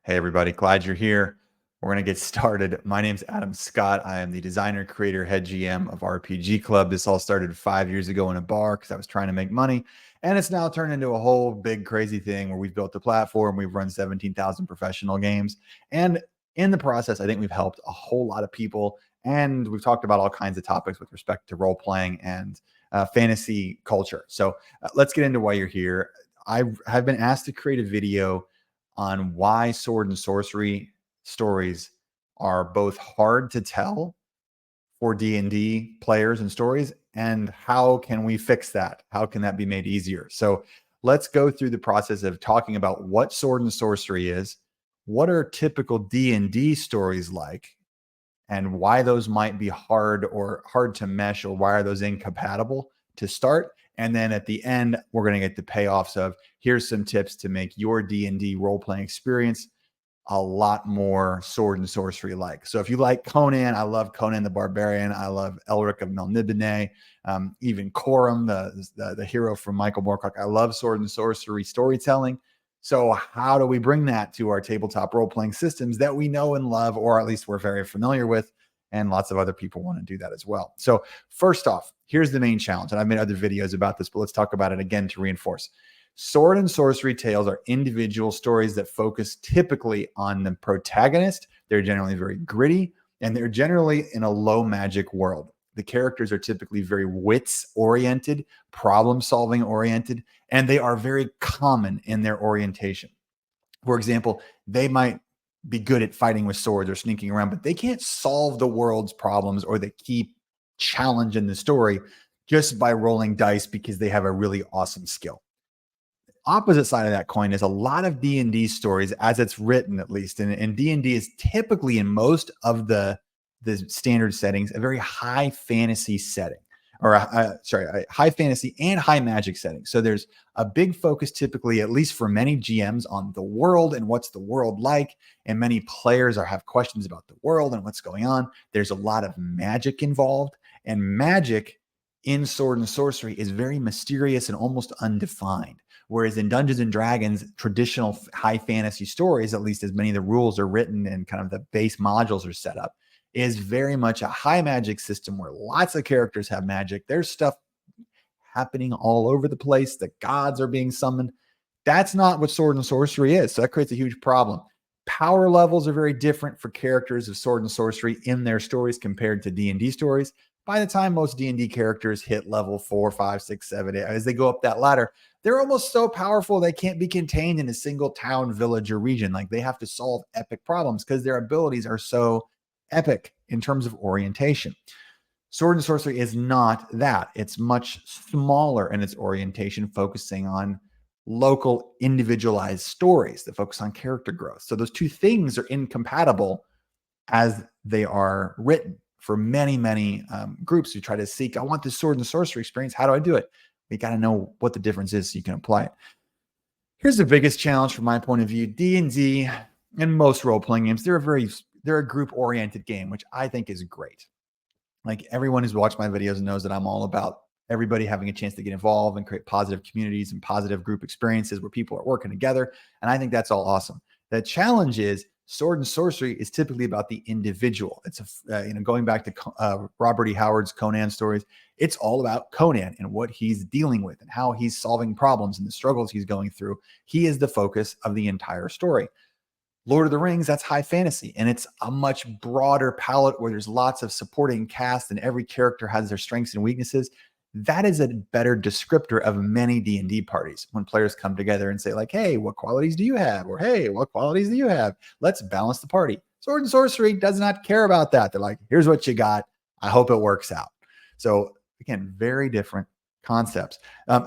Hey, everybody. Glad you're here. We're going to get started. My name's Adam Scott. I am the designer, creator, head GM of RPG Club. This all started 5 years ago in a bar because I was trying to make money. And it's now turned into a whole big, crazy thing where we've built a platform. We've run 17,000 professional games. And in the process, I think we've helped a whole lot of people. And we've talked about all kinds of topics with respect to role playing and fantasy culture. So let's get into why you're here. I have been asked to create a video on why sword and sorcery stories are both hard to tell for D&D players and stories, and how can we fix that? How can that be made easier? So let's go through the process of talking about what sword and sorcery is, what are typical D&D stories like, and why those might be hard to mesh, or why are those incompatible to start. And then at the end, we're going to get the payoffs of here's some tips to make your D&D role-playing experience a lot more sword and sorcery like. So if you like Conan, I love Conan the Barbarian. I love Elric of Melniboné, even Coram, the hero from Michael Moorcock. I love sword and sorcery storytelling. So how do we bring that to our tabletop role-playing systems that we know and love, or at least we're very familiar with? And lots of other people want to do that as well. So first off, here's the main challenge. And I've made other videos about this, but let's talk about it again to reinforce. Sword and sorcery tales are individual stories that focus typically on the protagonist. They're generally very gritty, and they're generally in a low magic world. The characters are typically very wits-oriented, problem-solving oriented, and they are very common in their orientation. For example, they might be good at fighting with swords or sneaking around, but they can't solve the world's problems or the key challenge in the story just by rolling dice because they have a really awesome skill. Opposite side of that coin is a lot of D&D stories, as it's written at least, and D&D is typically in most of the standard settings a very high fantasy setting, or a high fantasy and high magic setting. So there's a big focus typically, at least for many GMs, on the world and what's the world like, and many players have questions about the world and what's going on. There's a lot of magic involved, and magic in sword and sorcery is very mysterious and almost undefined. Whereas in Dungeons and Dragons, traditional high fantasy stories, at least as many of the rules are written and kind of the base modules are set up, is very much a high magic system where lots of characters have magic. There's stuff happening all over the place. The gods are being summoned. That's not what sword and sorcery is. So that creates a huge problem. Power levels are very different for characters of sword and sorcery in their stories compared to D&D stories. By the time most D&D characters hit level 4, 5, 6, 7, 8, as they go up that ladder, they're almost so powerful they can't be contained in a single town, village, or region. Like, they have to solve epic problems because their abilities are so epic in terms of orientation. Sword and sorcery is not that. It's much smaller in its orientation, focusing on local individualized stories that focus on character growth. So those two things are incompatible as they are written for many, many groups who try to seek, I want this sword and sorcery experience. How do I do it? We got to know what the difference is so you can apply it. Here's the biggest challenge from my point of view. D&D and most role-playing games, they're a group-oriented game, which I think is great. Like, everyone who's watched my videos knows that I'm all about everybody having a chance to get involved and create positive communities and positive group experiences where people are working together. And I think that's all awesome. The challenge is sword and sorcery is typically about the individual. It's going back to Robert E. Howard's Conan stories. It's all about Conan and what he's dealing with and how he's solving problems and the struggles he's going through. He is the focus of the entire story. Lord of the Rings, that's high fantasy, and it's a much broader palette where there's lots of supporting cast and every character has their strengths and weaknesses. That is a better descriptor of many D&D parties when players come together and say, like, hey, what qualities do you have? Or, hey, what qualities do you have? Let's balance the party. Sword and sorcery does not care about that. They're like, here's what you got. I hope it works out. So again, very different concepts.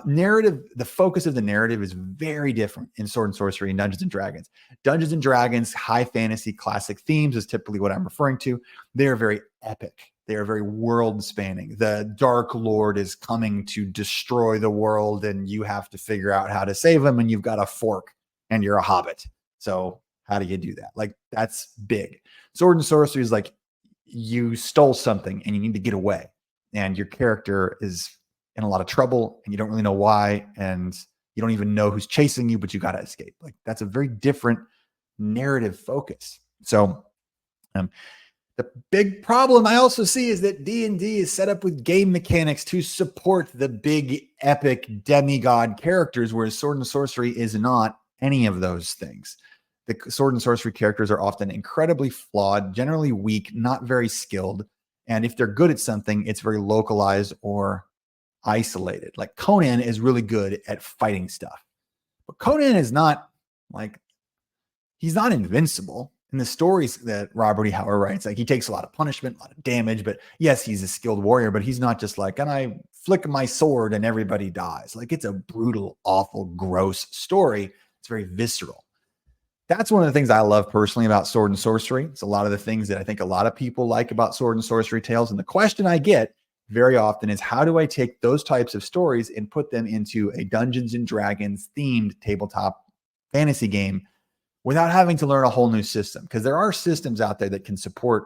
Narrative, the focus of the narrative is very different in Sword and Sorcery and Dungeons and Dragons. Dungeons and Dragons, high fantasy classic themes is typically what I'm referring to. They are very epic. They are very world spanning. The Dark Lord is coming to destroy the world, and you have to figure out how to save him, and you've got a fork and you're a hobbit. So how do you do that? Like, that's big. Sword and Sorcery is like, you stole something and you need to get away, and your character is in a lot of trouble and you don't really know why, and you don't even know who's chasing you, but you got to escape. Like, that's a very different narrative focus. So um, the big problem I also see is that D&D is set up with game mechanics to support the big epic demigod characters, whereas Sword and Sorcery is not any of those things. The Sword and Sorcery characters are often incredibly flawed, generally weak, not very skilled. And if they're good at something, it's very localized or isolated. Like Conan is really good at fighting stuff. But Conan is not like, he's not invincible. In the stories that Robert E. Howard writes, like he takes a lot of punishment, a lot of damage, but yes, he's a skilled warrior, but he's not just like, and I flick my sword and everybody dies. Like it's a brutal, awful, gross story. It's very visceral. That's one of the things I love personally about Sword and Sorcery. It's a lot of the things that I think a lot of people like about Sword and Sorcery tales. And the question I get very often is, how do I take those types of stories and put them into a Dungeons and Dragons themed tabletop fantasy game without having to learn a whole new system? Because there are systems out there that can support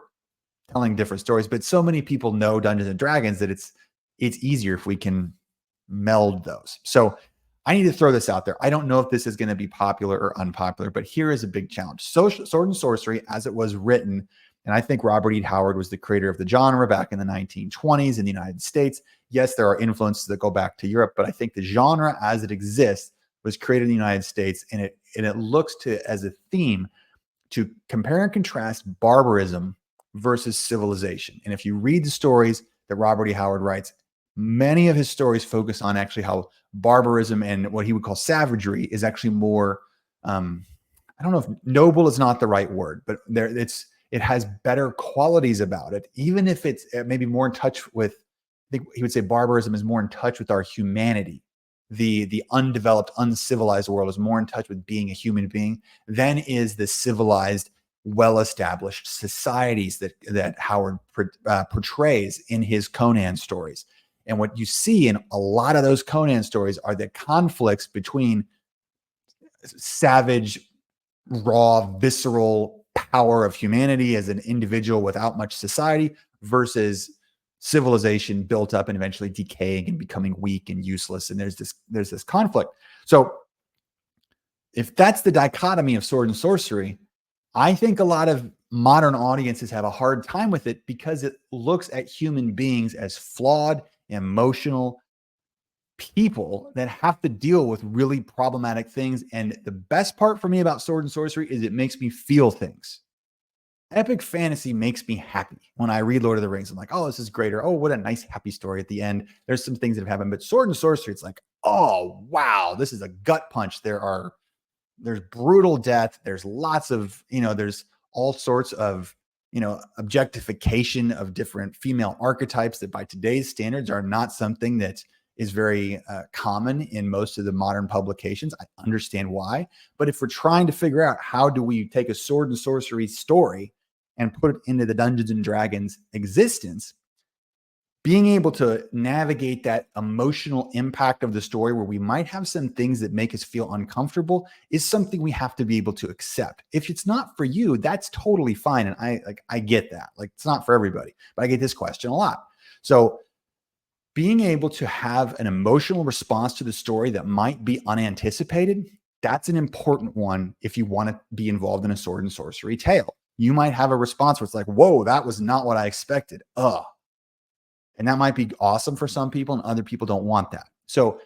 telling different stories, but so many people know Dungeons and Dragons that it's easier if we can meld those. So I need to throw this out there. I don't know if this is going to be popular or unpopular, but here is a big challenge. Sword and Sorcery, as it was written, and I think Robert E. Howard was the creator of the genre back in the 1920s in the United States. Yes, there are influences that go back to Europe, but I think the genre as it exists was created in the United States, and it looks to as a theme to compare and contrast barbarism versus civilization. And if you read the stories that Robert E. Howard writes, many of his stories focus on actually how barbarism and what he would call savagery is actually more, I don't know if noble is not the right word, but it has better qualities about it, even if it's maybe more in touch with, I think he would say barbarism is more in touch with our humanity. The undeveloped, uncivilized world is more in touch with being a human being than is the civilized, well-established societies that Howard portrays in his Conan stories. And what you see in a lot of those Conan stories are the conflicts between savage, raw, visceral power of humanity as an individual without much society versus civilization built up and eventually decaying and becoming weak and useless. And there's this conflict. So if that's the dichotomy of Sword and Sorcery, I think a lot of modern audiences have a hard time with it because it looks at human beings as flawed, emotional people that have to deal with really problematic things. And the best part for me about Sword and Sorcery is it makes me feel things. Epic fantasy makes me happy. When I read Lord of the Rings, I'm like, oh, this is great. Or, oh, what a nice, happy story at the end. There's some things that have happened. But Sword and Sorcery, it's like, oh, wow, this is a gut punch. There's brutal death. There's lots of, there's all sorts of, objectification of different female archetypes that by today's standards are not something that is very common in most of the modern publications. I understand why. But if we're trying to figure out how do we take a Sword and Sorcery story and put it into the Dungeons and Dragons existence, being able to navigate that emotional impact of the story where we might have some things that make us feel uncomfortable is something we have to be able to accept. If it's not for you, that's totally fine. And I get that. Like, it's not for everybody, but I get this question a lot. So being able to have an emotional response to the story that might be unanticipated, that's an important one if you want to be involved in a Sword and Sorcery tale. You might have a response where it's like, whoa, that was not what I expected. And that might be awesome for some people, and other people don't want that. So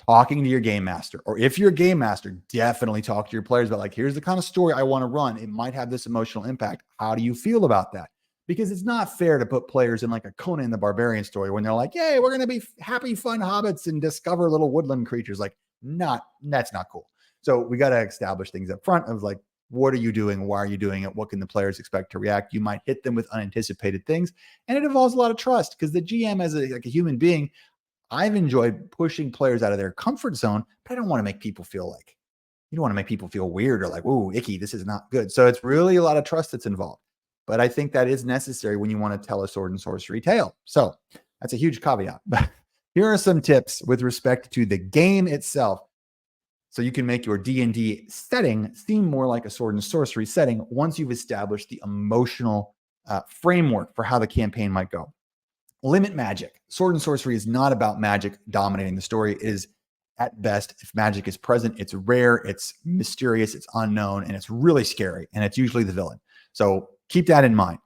talking to your game master, or if you're a game master, definitely talk to your players about, like, here's the kind of story I want to run. It might have this emotional impact. How do you feel about that? Because it's not fair to put players in like a Conan the Barbarian story when they're like, yay, we're going to be happy, fun hobbits and discover little woodland creatures. Like, that's not cool. So we got to establish things up front of like, what are you doing? Why are you doing it? What can the players expect to react? You might hit them with unanticipated things, and it involves a lot of trust because the GM, as a human being, I've enjoyed pushing players out of their comfort zone, but I don't want to make people feel like, you don't want to make people feel weird or like, ooh, icky, this is not good. So it's really a lot of trust that's involved. But I think that is necessary when you want to tell a Sword and Sorcery tale. So that's a huge caveat. But here are some tips with respect to the game itself, so you can make your D&D setting seem more like a Sword and Sorcery setting once you've established the emotional framework for how the campaign might go. Limit magic. Sword and Sorcery is not about magic dominating the story. It is at best. If magic is present, it's rare, it's mysterious, it's unknown, and it's really scary. And it's usually the villain. So keep that in mind.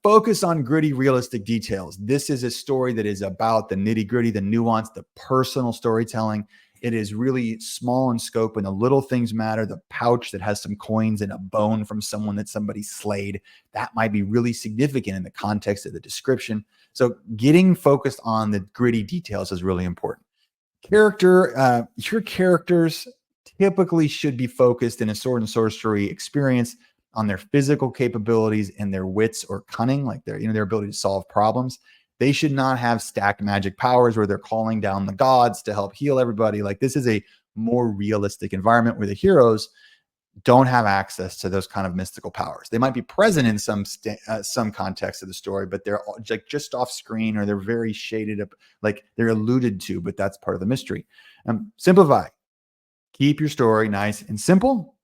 Focus on gritty, realistic details. This is a story that is about the nitty gritty, the nuance, the personal storytelling. It is really small in scope, and the little things matter. The pouch that has some coins and a bone from someone that somebody slayed, that might be really significant in the context of the description. So getting focused on the gritty details is really important. Your characters typically should be focused in a sword and sorcery experience on their physical capabilities and their wits or cunning, like their ability to solve problems. They should not have stacked magic powers where they're calling down the gods to help heal everybody. Like, this is a more realistic environment where the heroes don't have access to those kind of mystical powers. They might be present in some context of the story, but they're like just off screen, or they're very shaded up, like they're alluded to, but that's part of the mystery. Simplify. Keep your story nice and simple,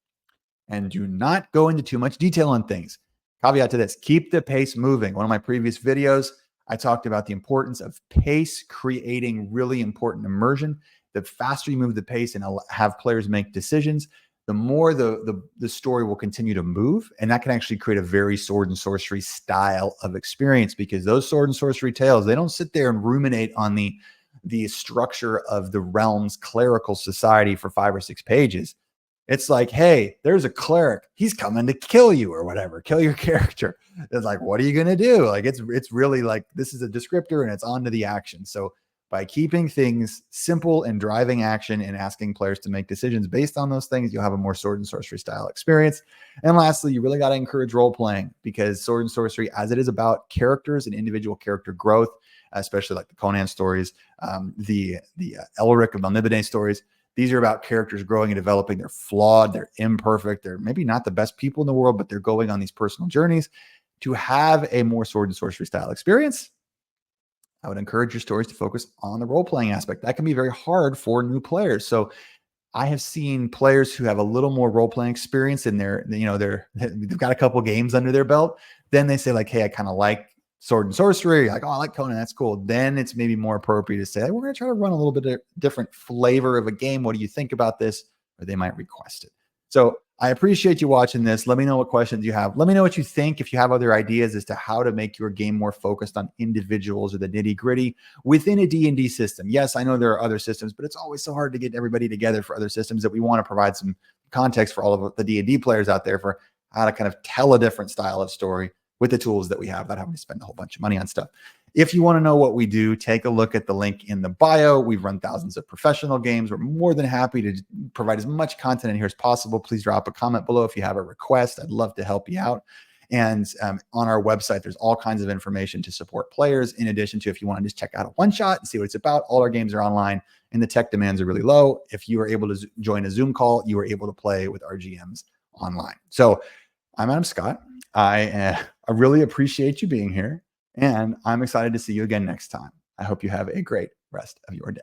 and do not go into too much detail on things. Caveat to this: keep the pace moving. One of my previous videos, I talked about the importance of pace creating really important immersion. The faster you move the pace and have players make decisions, the more the story will continue to move. And that can actually create a very sword and sorcery style of experience, because those sword and sorcery tales, they don't sit there and ruminate on the structure of the realm's clerical society for 5 or 6 pages. It's like, hey, there's a cleric. He's coming to kill you or whatever, kill your character. It's like, what are you going to do? Like, it's really like, this is a descriptor and it's on to the action. So by keeping things simple and driving action and asking players to make decisions based on those things, you'll have a more sword and sorcery style experience. And lastly, you really got to encourage role playing, because sword and sorcery, as it is about characters and individual character growth, especially like the Conan stories, the Elric of Melniboné stories, these are about characters growing and developing. They're flawed, they're imperfect, they're maybe not the best people in the world, but they're going on these personal journeys. To have a more sword and sorcery style experience, I would encourage your stories to focus on the role-playing aspect. That can be very hard for new players. So I have seen players who have a little more role-playing experience in they've got a couple games under their belt. Then they say like, hey, I kind of like sword and sorcery. Like, oh, I like Conan. That's cool. Then it's maybe more appropriate to say, hey, we're going to try to run a little bit of different flavor of a game. What do you think about this? Or they might request it. So I appreciate you watching this. Let me know what questions you have. Let me know what you think. If you have other ideas as to how to make your game more focused on individuals or the nitty gritty within a D&D system. Yes, I know there are other systems, but it's always so hard to get everybody together for other systems, that we want to provide some context for all of the D&D players out there for how to kind of tell a different style of story with the tools that we have, without having to spend a whole bunch of money on stuff. If you want to know what we do, take a look at the link in the bio. We've run thousands of professional games. We're more than happy to provide as much content in here as possible. Please drop a comment below if you have a request. I'd love to help you out. And on our website, there's all kinds of information to support players. In addition to, if you want to just check out a one-shot and see what it's about, all our games are online and the tech demands are really low. If you are able to join a Zoom call, you are able to play with our GMs online. So I'm Adam Scott. I really appreciate you being here, and I'm excited to see you again next time. I hope you have a great rest of your day.